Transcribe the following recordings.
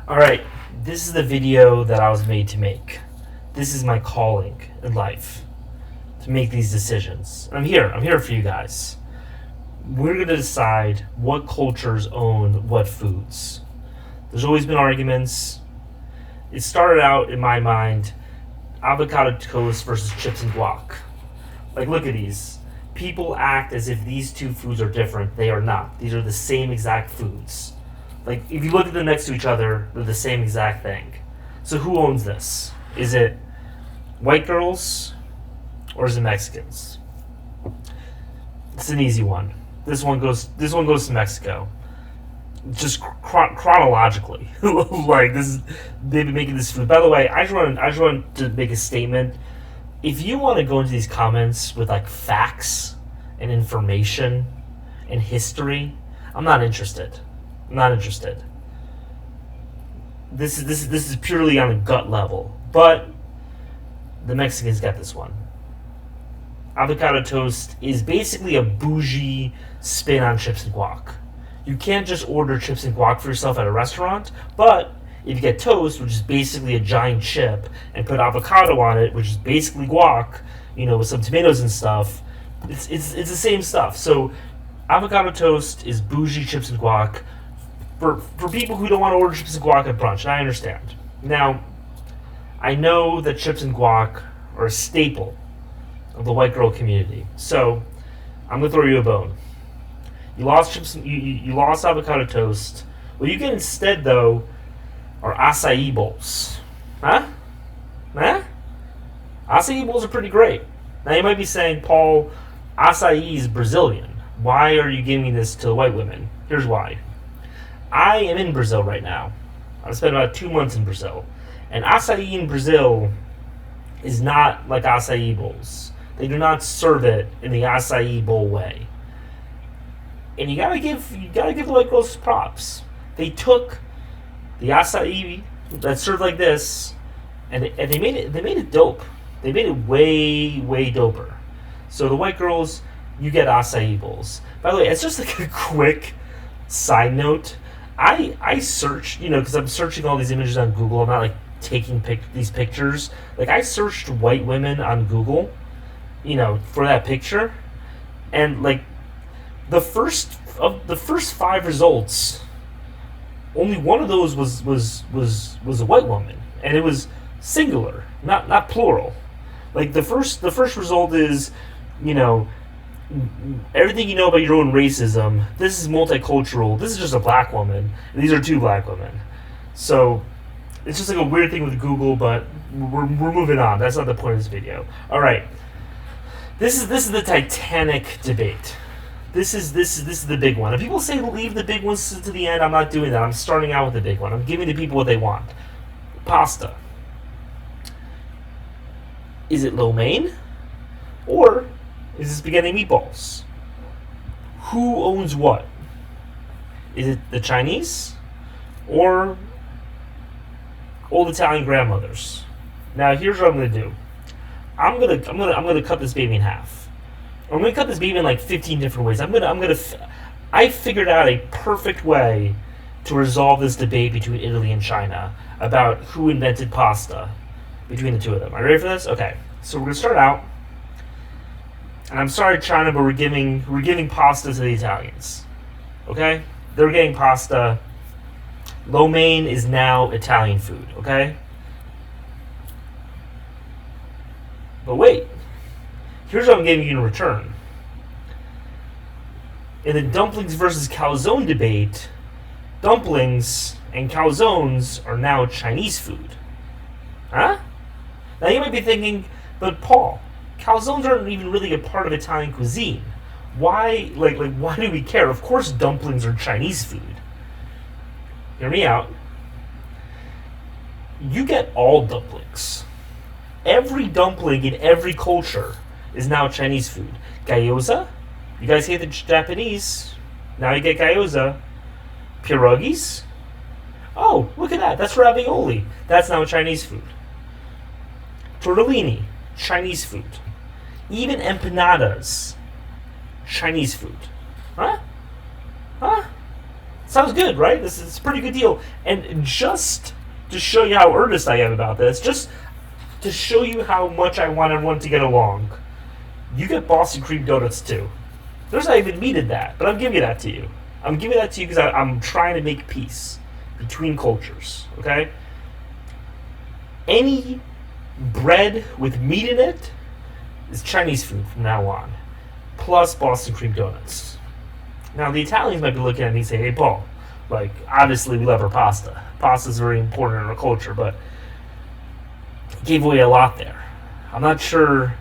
Alright, this is the video that I was made to make. This is my calling in life, to make these decisions. I'm here for you guys. We're going to decide what cultures own what foods. There's always been arguments. It started out, in my mind, avocado toast versus chips and guac. Like, look at these. People act as if these two foods are different. They are not. These are the same exact foods. Like, if you look at them next to each other, they're the same exact thing. So who owns this? Is it white girls or is it Mexicans? It's an easy one. This one goes to Mexico. Just chronologically, like this is, they've been making this food. By the way, I just want to make a statement. If you want to go into these comments with like facts and information and history, I'm not interested. I'm not interested. This is purely on a gut level. But the Mexicans got this one. Avocado toast is basically a bougie spin on chips and guac. You can't just order chips and guac for yourself at a restaurant, but if you get toast, which is basically a giant chip, and put avocado on it, which is basically guac, with some tomatoes and stuff, it's the same stuff. So avocado toast is bougie chips and guac for people who don't want to order chips and guac at brunch, and I understand. Now, I know that chips and guac are a staple of the white girl community, so I'm gonna throw you a bone. You lost chips. You lost avocado toast. What you get instead, though, are acai bowls. Huh? Acai bowls are pretty great. Now you might be saying, Paul, acai is Brazilian. Why are you giving this to white women? Here's why. I am in Brazil right now. I've spent about 2 months in Brazil, and acai in Brazil is not like acai bowls. They do not serve it in the acai bowl way. And you gotta give the white girls props. They took the acai that's served like this, and they made it dope. They made it way doper. So the white girls, you get acai bowls. By the way, it's just like a quick side note. I searched, because I'm searching all these images on Google. I'm not like taking these pictures. Like, I searched white women on Google, for that picture, and like the first 5 results, only one of those was a white woman, and it was singular, not plural. Like the first result is, everything you know about your own racism. This is multicultural. This is just a black woman. And these are 2 black women. So it's just like a weird thing with Google, but we're moving on. That's not the point of this video. All right. This is the Titanic debate. This is the big one. If people say leave the big ones to the end, I'm not doing that. I'm starting out with the big one. I'm giving the people what they want. Pasta. Is it lo mein? Or is it spaghetti meatballs? Who owns what? Is it the Chinese or old Italian grandmothers? Now here's what I'm gonna do. I'm gonna cut this baby in half. I'm gonna cut this baby in like 15 different ways. I figured out a perfect way to resolve this debate between Italy and China about who invented pasta between the 2 of them. Are you ready for this? Okay. So we're gonna start out, and I'm sorry, China, but we're giving pasta to the Italians. Okay? They're getting pasta. Lo mein is now Italian food. Okay? But wait, here's what I'm giving you in return. In the dumplings versus calzone debate, dumplings and calzones are now Chinese food. Huh? Now you might be thinking, but Paul, calzones aren't even really a part of Italian cuisine. Why, why do we care? Of course dumplings are Chinese food. Hear me out. You get all dumplings. Every dumpling in every culture is now Chinese food. Gyoza, you guys hate the Japanese. Now you get gyoza. Pierogies. Oh, look at that. That's ravioli. That's now Chinese food. Tortellini, Chinese food. Even empanadas, Chinese food. Huh? Sounds good, right? This is a pretty good deal. And just to show you how earnest I am about this, just to show you how much I want everyone to get along, you get Boston cream donuts too. There's not even meat in that, but I'm giving that to you. I'm giving that to you because I'm trying to make peace between cultures, okay? Any bread with meat in it is Chinese food from now on, plus Boston cream donuts. Now, the Italians might be looking at me and saying, hey, Paul, like, obviously we love our pasta. Pasta's very important in our culture, but gave away a lot there. I'm not sure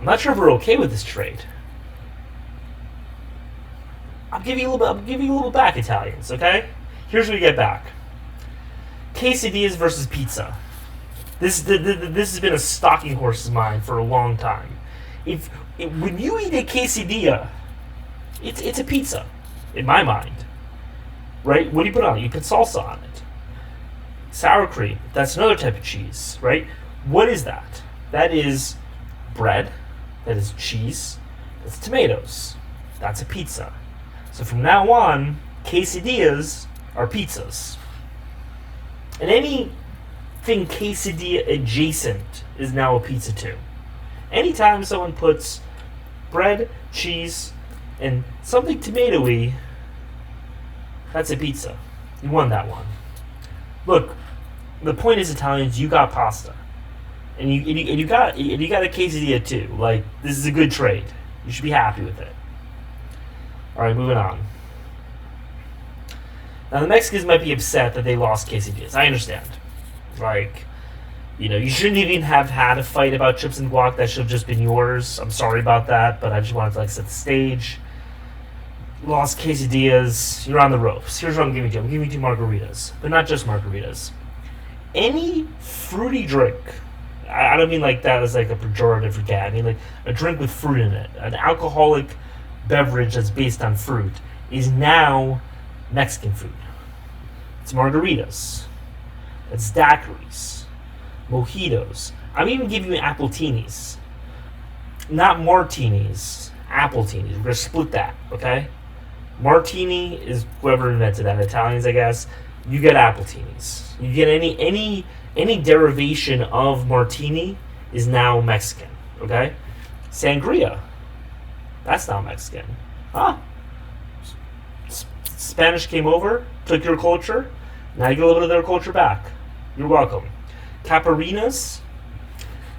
if we're okay with this trade. I'll give you a little back, Italians, okay? Here's what you get back. Quesadillas versus pizza. This has been a stalking horse of mine for a long time. When you eat a quesadilla, it's a pizza, in my mind. Right? What do you put on it? You put salsa on it. Sour cream, that's another type of cheese, right? What is that? That is bread, that is cheese, that's tomatoes. That's a pizza. So from now on, quesadillas are pizzas. And anything quesadilla adjacent is now a pizza too. Anytime someone puts bread, cheese, and something tomatoey, that's a pizza. You won that one. Look, the point is, Italians, you got pasta, and you got a quesadilla too. Like, this is a good trade. You should be happy with it. All right, moving on. Now, the Mexicans might be upset that they lost quesadillas. I understand. Like, you shouldn't even have had a fight about chips and guac. That should have just been yours. I'm sorry about that, but I just wanted to set the stage. Lost quesadillas. You're on the ropes. Here's what I'm giving you. I'm giving you 2 margaritas, but not just margaritas. Any fruity drink. I don't mean like that as like a pejorative for cat. I mean like a drink with fruit in it. An alcoholic beverage that's based on fruit is now Mexican food. It's margaritas. It's daiquiris. Mojitos. I'm even giving you appletinis. Not martinis. Appletinis. We're going to split that, okay? Martini is whoever invented that. Italians, I guess. You get appletinis. You get any derivation of martini is now Mexican, okay? Sangria. That's now Mexican. Spanish came over, took your culture. Now you get a little bit of their culture back. You're welcome. Caparinas.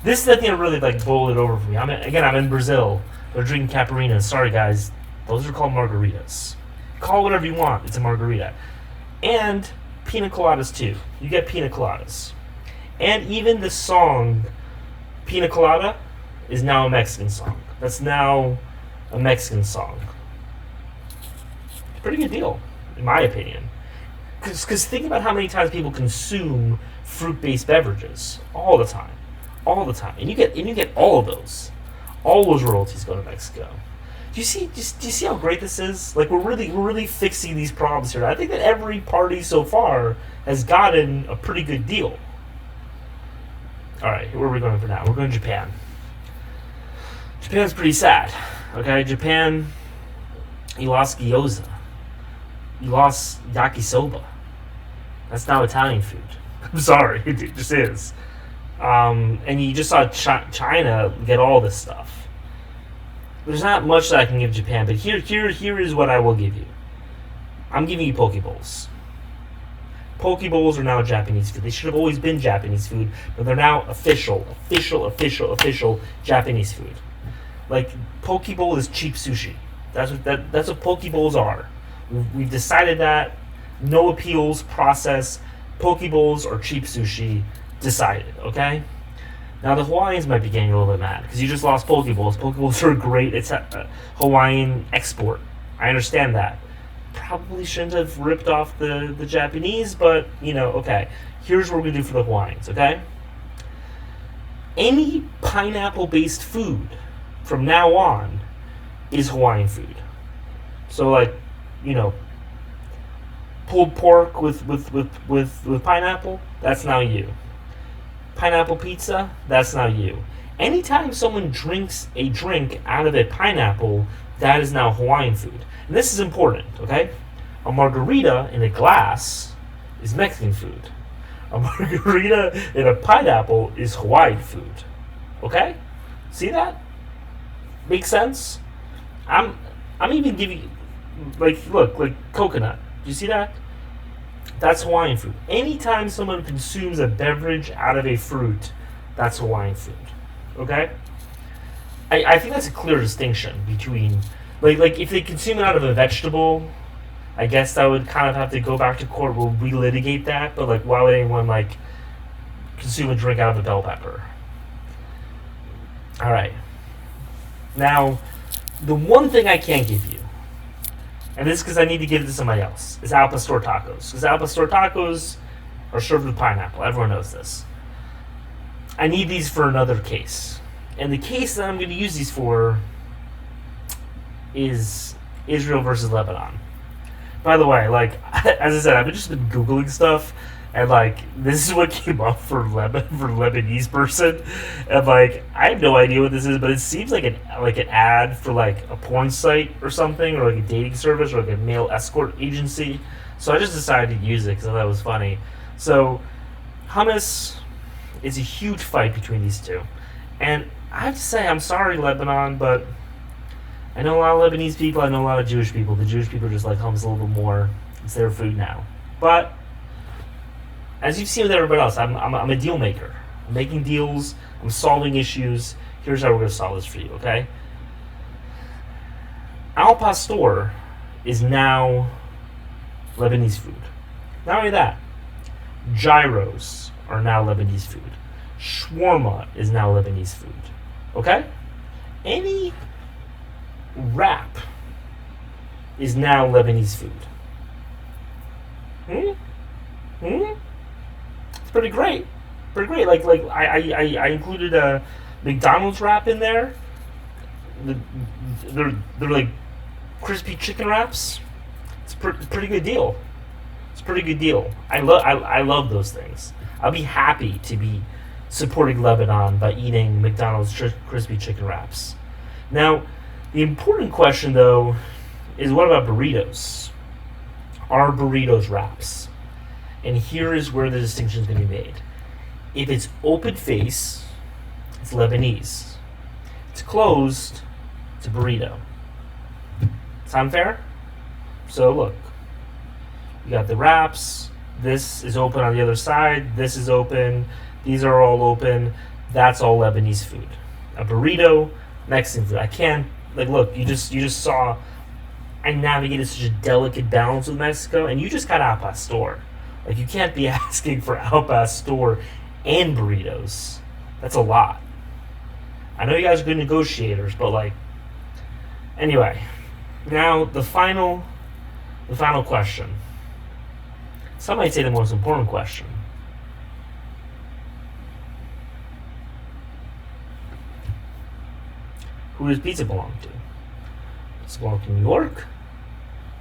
This is the thing that really boiled it over for me. I'm in Brazil. They're drinking caparinas. Sorry, guys. Those are called margaritas. Call it whatever you want. It's a margarita. And pina coladas, too. You get pina coladas. And even the song Pina Colada is now a Mexican song. That's now a Mexican song. Pretty good deal, in my opinion. Because think about how many times people consume fruit-based beverages all the time, and you get all of those. All those royalties go to Mexico. Do you see how great this is? Like we're really fixing these problems here. I think that every party so far has gotten a pretty good deal. All right, where are we going for now? We're going to Japan. Japan's pretty sad. Okay, Japan, you lost gyoza. You lost yakisoba. That's now Italian food. I'm sorry, it just is. And you just saw China get all this stuff. There's not much that I can give Japan, but here is what I will give you. I'm giving you poke bowls. Poke bowls are now Japanese food. They should have always been Japanese food, but they're now official Japanese food. Like, poke bowl is cheap sushi. That's what poke bowls are. We've decided that. No appeals process. Poke bowls are cheap sushi. Decided, okay? Now the Hawaiians might be getting a little bit mad because you just lost poke bowls. Poke bowls are great. It's a Hawaiian export. I understand that. Probably shouldn't have ripped off the Japanese, but okay. Here's what we're gonna do for the Hawaiians, okay? Any pineapple-based food from now on is Hawaiian food. So pulled pork with pineapple, that's now you. Pineapple pizza, that's now you. Anytime someone drinks a drink out of a pineapple, that is now Hawaiian food. And this is important, okay? A margarita in a glass is Mexican food. A margarita in a pineapple is Hawaiian food. Okay? See that? Makes sense? I'm even giving, look, coconut. Do you see that? That's Hawaiian food. Anytime someone consumes a beverage out of a fruit, that's Hawaiian food. Okay? I think that's a clear distinction between, like if they consume it out of a vegetable, I guess that would kind of have to go back to court. We'll relitigate that, but like, why would anyone like consume a drink out of a bell pepper? All right. Now, the one thing I can't give you, and this is because I need to give it to somebody else, is al pastor tacos. Because al pastor tacos are served with pineapple. Everyone knows this. I need these for another case. And the case that I'm going to use these for is Israel versus Lebanon. By the way, like, as I said, I've just been Googling stuff, and like, this is what came up for Lebanese person, and like, I have no idea what this is, but it seems like an ad for like a porn site or something, or like a dating service, or like a male escort agency. So I just decided to use it because I thought it was funny. So hummus is a huge fight between these two, and I have to say, I'm sorry, Lebanon, but I know a lot of Lebanese people. I know a lot of Jewish people. The Jewish people just like hummus a little bit more. It's their food now. But as you've seen with everybody else, I'm a deal maker. I'm making deals. I'm solving issues. Here's how we're going to solve this for you, okay? Al pastor is now Lebanese food. Not only that, gyros are now Lebanese food. Shawarma is now Lebanese food. Okay? Any wrap is now Lebanese food. It's pretty great. Pretty great. Like I included a McDonald's wrap in there. They're like crispy chicken wraps. It's a pretty good deal. It's a pretty good deal. I love those things. I'll be happy to be supporting Lebanon by eating McDonald's crispy chicken wraps. Now, the important question, though, is what about burritos? Are burritos wraps? And here is where the distinction is going to be made. If it's open face, it's Lebanese. It's closed, it's a burrito. Sound fair? So look, you got the wraps. This is open on the other side. This is open. These are all open. That's all Lebanese food. A burrito, Mexican food. I can't, like, look, you just saw I navigated such a delicate balance with Mexico, and you just got al pastor. Like, you can't be asking for al pastor and burritos. That's a lot. I know you guys are good negotiators, but like, anyway. Now the final question. Some might say the most important question. Who does pizza belong to? Does it belong to New York?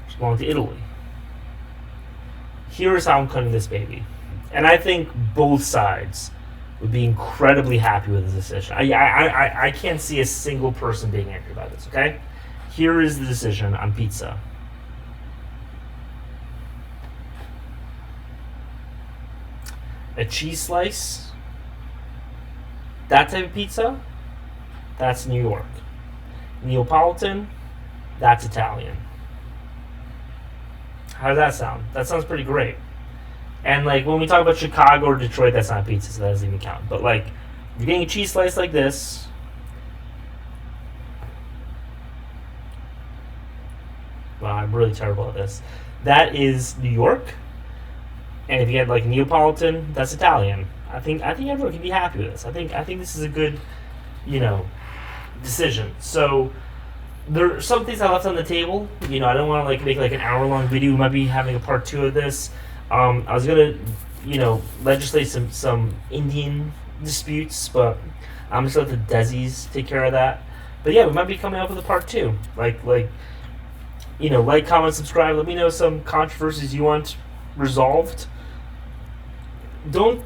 Does it belong to Italy? Here's how I'm cutting this baby. And I think both sides would be incredibly happy with this decision. I can't see a single person being angry about this, okay? Here is the decision on pizza. A cheese slice, that type of pizza, that's New York. Neapolitan, that's Italian. How does that sound? That sounds pretty great. And like when we talk about Chicago or Detroit, that's not pizza, so that doesn't even count. But like, you're getting a cheese slice like this. Wow, I'm really terrible at this. That is New York. And if you get like Neapolitan, that's Italian. I think everyone can be happy with this. I think this is a good, decision. So there are some things I left on the table. I don't want to like make like an hour-long video. We might be having a part 2 of this. I was gonna, legislate some Indian disputes, but I'm just gonna let the Desis take care of that. But yeah, we might be coming up with a part 2. Like, comment, subscribe. Let me know some controversies you want resolved. Don't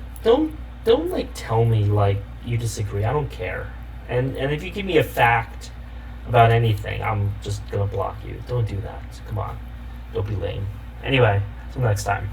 like tell me like you disagree. I don't care. And if you give me a fact about anything, I'm just gonna block you. Don't do that. Come on. Don't be lame. Anyway, until next time.